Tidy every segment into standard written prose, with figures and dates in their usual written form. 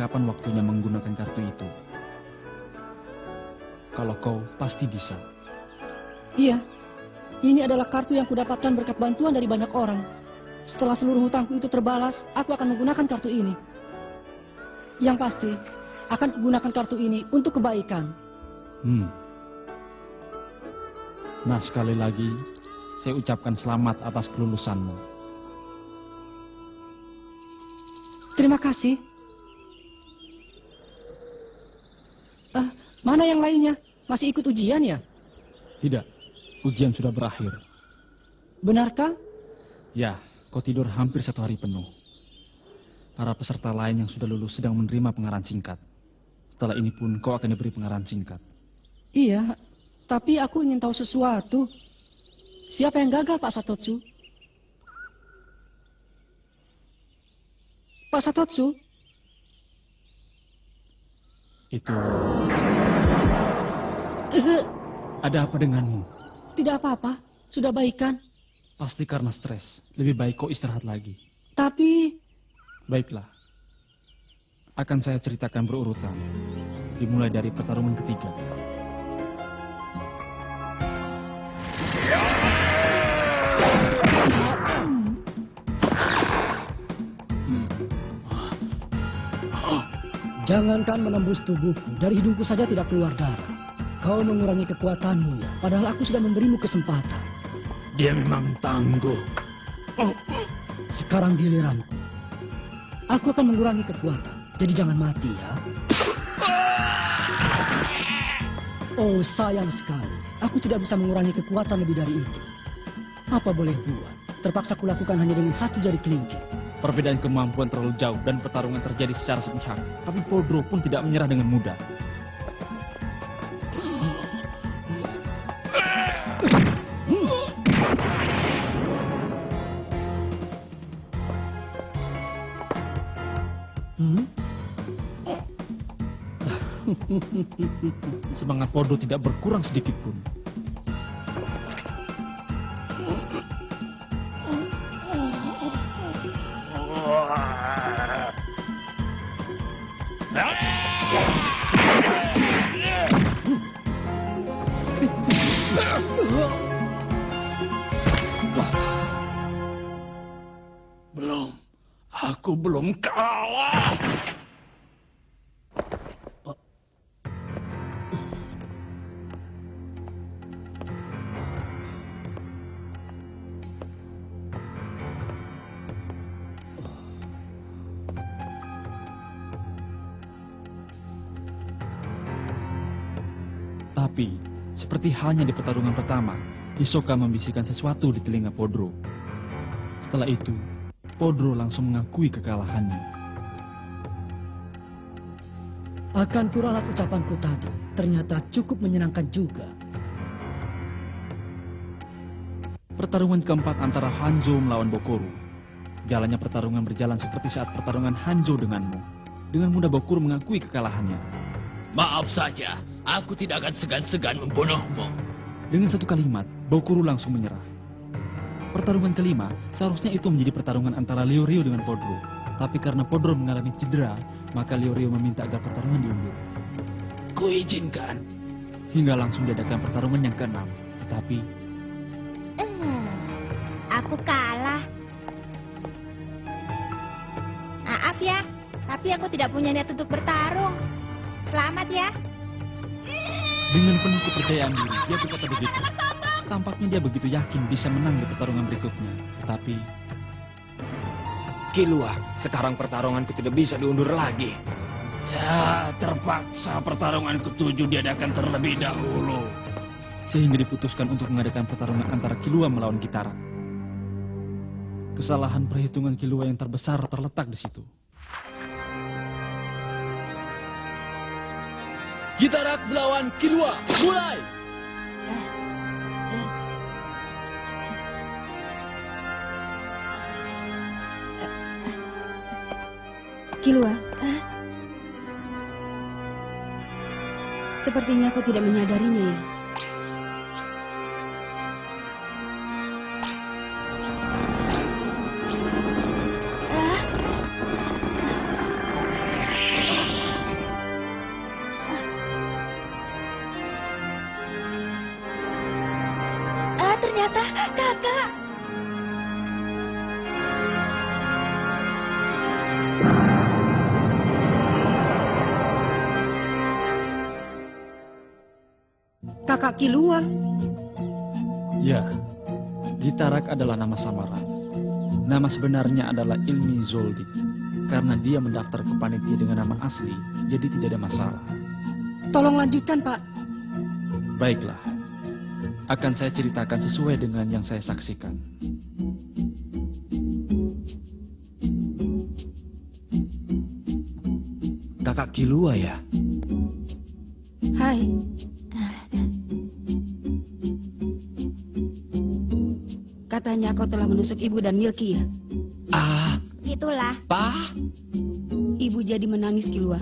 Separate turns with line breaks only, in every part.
kapan waktunya menggunakan kartu itu. Kalau kau pasti bisa.
Iya, ini adalah kartu yang kudapatkan berkat bantuan dari banyak orang. Setelah seluruh hutangku itu terbalas, aku akan menggunakan kartu ini. Yang pasti, akan kugunakan kartu ini untuk kebaikan.
Nah, sekali lagi, saya ucapkan selamat atas kelulusanmu.
Terima kasih. Mana yang lainnya? Masih ikut ujian ya?
Tidak, ujian sudah berakhir.
Benarkah?
Ya, kau tidur hampir 1 hari penuh. Para peserta lain yang sudah lulus sedang menerima pengarahan singkat. Setelah ini pun kau akan diberi pengarahan singkat.
Iya, tapi aku ingin tahu sesuatu. Siapa yang gagal, Pak Satotsu? Pak Satotsu?
Itu... Ada apa denganmu?
Tidak apa-apa, sudah baikan.
Pasti karena stres. Lebih baik kau istirahat lagi.
Tapi...
Baiklah. Akan saya ceritakan berurutan. Dimulai dari pertarungan ketiga.
Jangankan menembus tubuhku, dari hidungku saja tidak keluar darah. Kau mengurangi kekuatanmu ya, padahal aku sudah memberimu kesempatan.
Dia memang tangguh.
Sekarang giliranku. Aku akan mengurangi kekuatan, jadi jangan mati ya. Oh, sayang sekali. Aku tidak bisa mengurangi kekuatan lebih dari itu. Apa boleh buat? Terpaksa kulakukan hanya dengan 1 jari kelingking.
Perbedaan kemampuan terlalu jauh dan pertarungan terjadi secara sepihak. Tapi Podro pun tidak menyerah dengan mudah. Semangat Podro tidak berkurang sedikit pun. Aku belum kalah. Tapi, seperti halnya di pertarungan pertama, Hisoka membisikkan sesuatu di telinga Podro. Setelah itu, Podro langsung mengakui kekalahannya.
Akan kuralat ucapanku tadi, ternyata cukup menyenangkan juga.
Pertarungan keempat antara Hanzo melawan Bokoru. Jalannya pertarungan berjalan seperti saat pertarungan Hanzo denganmu. Dengan mudah Bokoru mengakui kekalahannya.
Maaf saja, aku tidak akan segan-segan membunuhmu.
Dengan satu kalimat, Bokoru langsung menyerah. Pertarungan kelima, seharusnya itu menjadi pertarungan antara Leorio dengan Podro. Tapi karena Podro mengalami cedera, maka Leorio meminta agar pertarungan diundur.
Kuizinkan.
Hingga langsung diadakan pertarungan yang keenam. Tetapi...
Aku kalah. Maaf ya, tapi aku tidak punya niat untuk bertarung. Selamat ya.
Dengan penuh kepercayaan diri, dia berkata begitu. Tampaknya dia begitu yakin bisa menang di pertarungan berikutnya. Tetapi...
Killua, sekarang pertarunganku tidak bisa diundur lagi.
Ya, terpaksa pertarungan ke-7 diadakan terlebih dahulu. Sehingga diputuskan untuk mengadakan pertarungan antara Killua melawan Kitara. Kesalahan perhitungan Killua yang terbesar terletak di situ.
Kitara melawan Killua, mulai!
Killua. Sepertinya kau tidak menyadarinya ya.
Kakak Kilua.
Ya, Gitarak adalah nama samaran. Nama sebenarnya adalah Ilmi Zoldyck. Karena dia mendaftar ke panitia dengan nama asli, jadi tidak ada masalah.
Tolong lanjutkan, Pak.
Baiklah, akan saya ceritakan sesuai dengan yang saya saksikan. Kakak Kilua ya?
Hai. Katanya kau telah menusuk ibu dan Milky ya?
Ah,
Itulah.
Pak,
Ibu jadi menangis Kilua.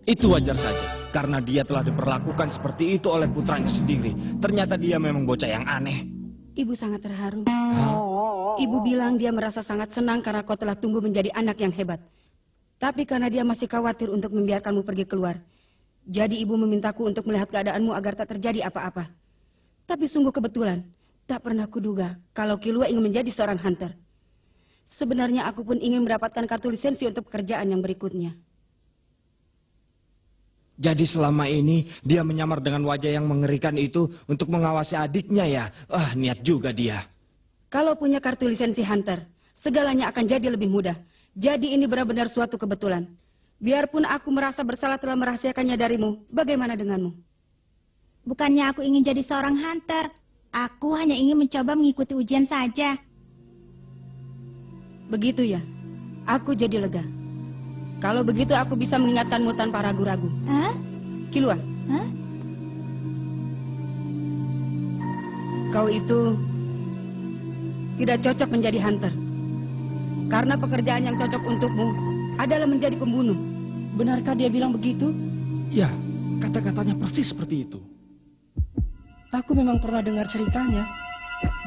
Itu wajar saja, karena dia telah diperlakukan seperti itu oleh putranya sendiri. Ternyata dia memang bocah yang aneh.
Ibu sangat terharu. Ibu bilang dia merasa sangat senang karena kau telah tumbuh menjadi anak yang hebat. Tapi karena dia masih khawatir untuk membiarkanmu pergi keluar. Jadi ibu memintaku untuk melihat keadaanmu agar tak terjadi apa-apa. Tapi sungguh kebetulan, tak pernah kuduga kalau Kilua ingin menjadi seorang hunter. Sebenarnya aku pun ingin mendapatkan kartu lisensi untuk pekerjaan yang berikutnya.
Jadi selama ini dia menyamar dengan wajah yang mengerikan itu untuk mengawasi adiknya ya. Niat juga dia.
Kalau punya kartu lisensi hunter, segalanya akan jadi lebih mudah. Jadi ini benar-benar suatu kebetulan. Biarpun aku merasa bersalah telah merahasiakannya darimu, bagaimana denganmu?
Bukannya aku ingin jadi seorang hunter. Aku hanya ingin mencoba mengikuti ujian saja.
Begitu ya, aku jadi lega. Kalau begitu aku bisa mengingatkanmu tanpa ragu-ragu.
Hah?
Kilua,
Hah?
kau itu tidak cocok menjadi hunter. Karena pekerjaan yang cocok untukmu adalah menjadi pembunuh. Benarkah dia bilang begitu?
ya, kata-katanya persis seperti itu.
Aku memang pernah dengar ceritanya.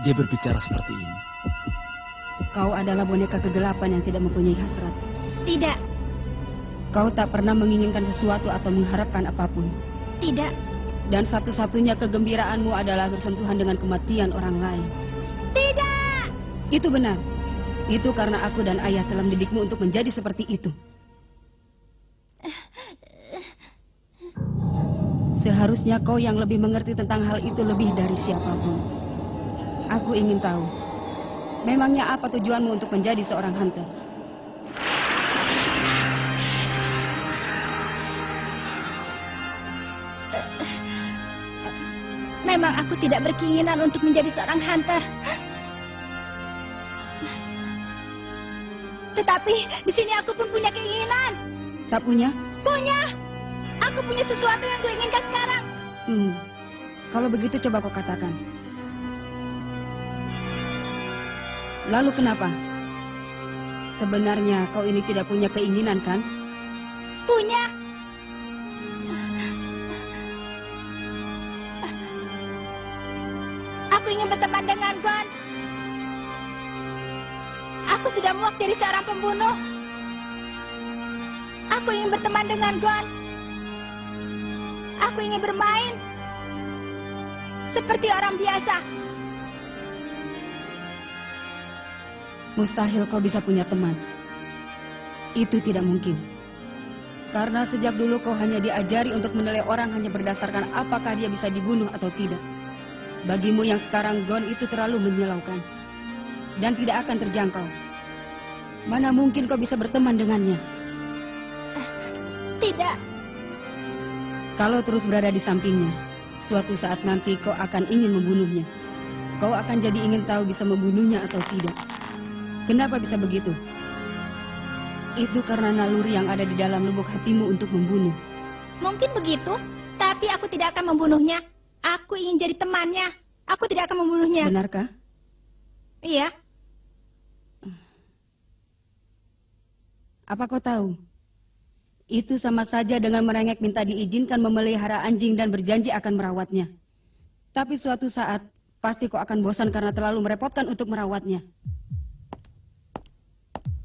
Dia berbicara seperti ini.
Kau adalah boneka kegelapan yang tidak mempunyai hasrat.
Tidak,
Kau tak pernah menginginkan sesuatu atau mengharapkan apapun.
tidak,
Dan satu-satunya kegembiraanmu adalah bersentuhan dengan kematian orang lain.
tidak.
Itu benar. Itu karena aku dan ayah telah mendidikmu untuk menjadi seperti itu. Seharusnya kau yang lebih mengerti tentang hal itu lebih dari siapapun. Aku ingin tahu, memangnya apa tujuanmu untuk menjadi seorang hunter?
Memang aku tidak berkeinginan untuk menjadi seorang hunter. Tetapi di sini aku pun punya keinginan.
Tak punya?
Punya. Aku punya sesuatu yang kuinginkan sekarang.
Kalau begitu coba kau katakan. Lalu kenapa? Sebenarnya kau ini tidak punya keinginan kan?
Punya. Aku ingin berteman dengan Gon. Aku sudah muak jadi seorang pembunuh. Aku ingin berteman dengan Gon. Aku ingin bermain seperti orang biasa.
Mustahil kau bisa punya teman. Itu tidak mungkin. Karena sejak dulu kau hanya diajari untuk menilai orang hanya berdasarkan apakah dia bisa dibunuh atau tidak. Bagimu yang sekarang Gon itu terlalu menyilaukan. Dan tidak akan terjangkau. Mana mungkin kau bisa berteman dengannya?
Tidak.
Kalau terus berada di sampingnya, suatu saat nanti kau akan ingin membunuhnya. Kau akan jadi ingin tahu bisa membunuhnya atau tidak. Kenapa bisa begitu? Itu karena naluri yang ada di dalam lubuk hatimu untuk membunuh.
Mungkin begitu, tapi aku tidak akan membunuhnya. Aku ingin jadi temannya. Aku tidak akan membunuhnya.
Benarkah?
Iya.
Apa kau tahu? Itu sama saja dengan merengek minta diizinkan memelihara anjing dan berjanji akan merawatnya. Tapi suatu saat, pasti kau akan bosan karena terlalu merepotkan untuk merawatnya.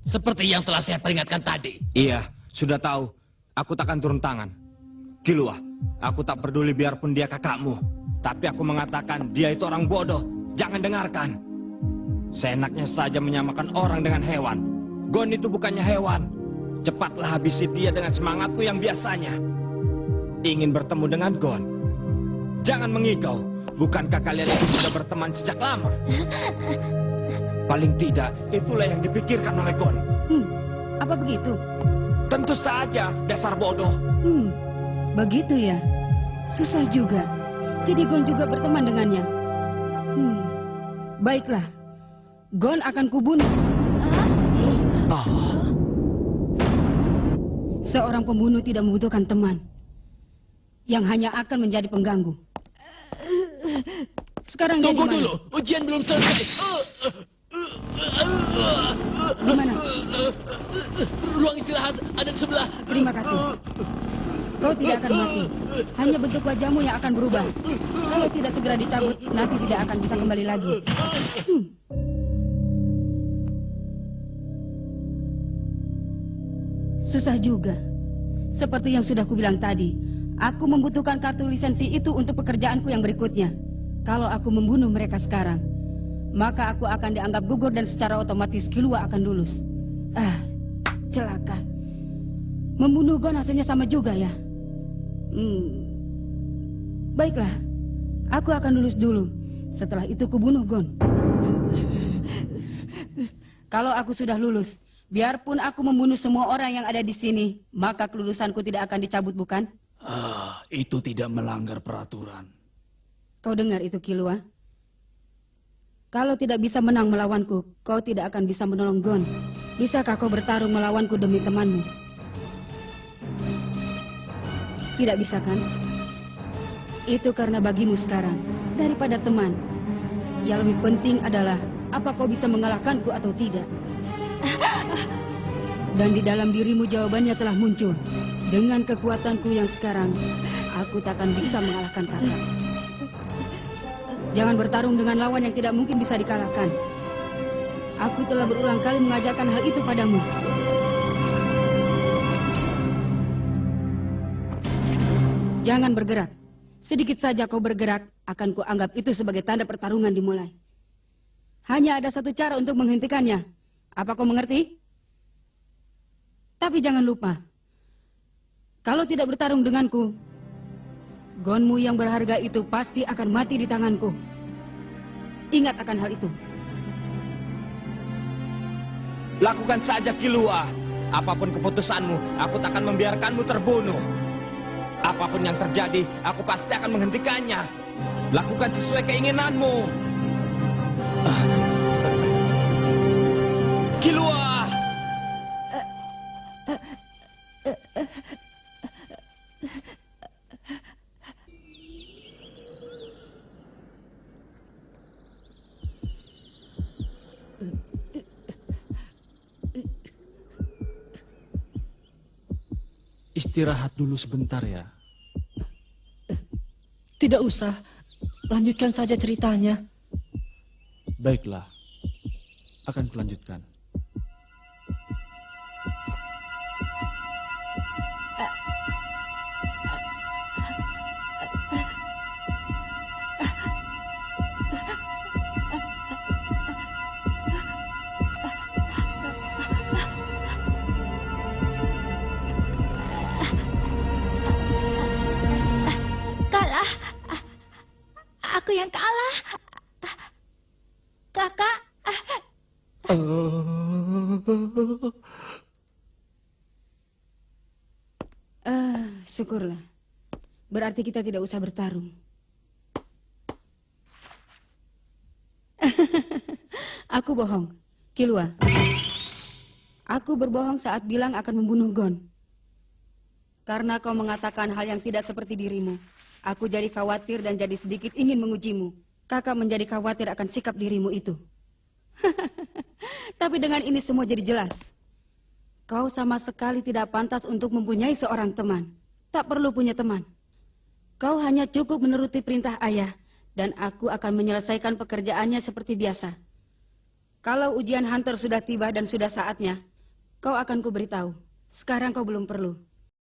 Seperti yang telah saya peringatkan tadi.
Iya, sudah tahu. Aku takkan turun tangan. Kilua, aku tak peduli biarpun dia kakakmu. Tapi aku mengatakan dia itu orang bodoh. Jangan dengarkan. Seenaknya saja menyamakan orang dengan hewan. Gon itu bukannya hewan. Cepatlah habisi dia dengan semangatmu yang biasanya. Ingin bertemu dengan Gon. Jangan mengigau. Bukankah kalian itu sudah berteman sejak lama? Paling tidak, itulah yang dipikirkan oleh Gon.
Apa begitu?
Tentu saja, dasar bodoh.
Begitu ya. Susah juga. Jadi Gon juga berteman dengannya. Baiklah. Gon akan kubunuh. Seorang pembunuh tidak membutuhkan teman yang hanya akan menjadi pengganggu. Sekarang dia di
Tunggu
mana?
dulu, ujian belum selesai.
Di mana?
Ruang istirahat ada di sebelah.
Terima kasih. Kau tidak akan mati. Hanya bentuk wajahmu yang akan berubah. Kalau tidak segera dicabut, nanti tidak akan bisa kembali lagi. Susah juga. Seperti yang sudah kubilang tadi, aku membutuhkan kartu lisensi itu untuk pekerjaanku yang berikutnya. Kalau aku membunuh mereka sekarang, maka aku akan dianggap gugur dan secara otomatis Killua akan lulus. Celaka. Membunuh Gon hasilnya sama juga ya. Baiklah, aku akan lulus dulu. Setelah itu kubunuh Gon. Kalau aku sudah lulus, biarpun aku membunuh semua orang yang ada di sini, maka kelulusanku tidak akan dicabut, bukan?
Itu tidak melanggar peraturan.
Kau dengar itu, Killua? Kalau tidak bisa menang melawanku, kau tidak akan bisa menolong Gon. Bisakah kau bertarung melawanku demi temanmu? Tidak bisa kan? Itu karena bagimu sekarang, daripada teman, yang lebih penting adalah apa kau bisa mengalahkanku atau tidak. Dan di dalam dirimu jawabannya telah muncul. Dengan kekuatanku yang sekarang, aku tak akan bisa mengalahkan kakak. Jangan bertarung dengan lawan yang tidak mungkin bisa dikalahkan. Aku telah berulang kali mengajarkan hal itu padamu. Jangan bergerak. Sedikit saja kau bergerak, akan kuanggap itu sebagai tanda pertarungan dimulai. Hanya ada satu cara untuk menghentikannya. Apa kau mengerti? Tapi jangan lupa, kalau tidak bertarung denganku, Gonmu yang berharga itu pasti akan mati di tanganku. Ingat akan hal itu.
Lakukan saja, Killua. Apapun keputusanmu, aku tak akan membiarkanmu terbunuh. Apapun yang terjadi, aku pasti akan menghentikannya. Lakukan sesuai keinginanmu. Killua!
Istirahat dulu sebentar ya.
Tidak usah. Lanjutkan saja ceritanya.
Baiklah. Akan kulanjutkan.
Kalah. Aku yang kalah. Kakak.
Syukurlah. Berarti kita tidak usah bertarung. Aku bohong, Killua. Aku berbohong saat bilang akan membunuh Gon. Karena kau mengatakan hal yang tidak seperti dirimu. Aku jadi khawatir dan jadi sedikit ingin mengujimu. Kakak menjadi khawatir akan sikap dirimu itu. Tapi dengan ini semua jadi jelas. Kau sama sekali tidak pantas untuk mempunyai seorang teman. Tak perlu punya teman. Kau hanya cukup menuruti perintah ayah. Dan aku akan menyelesaikan pekerjaannya seperti biasa. Kalau ujian Hunter sudah tiba dan sudah saatnya, kau akan kuberitahu. Sekarang kau belum perlu.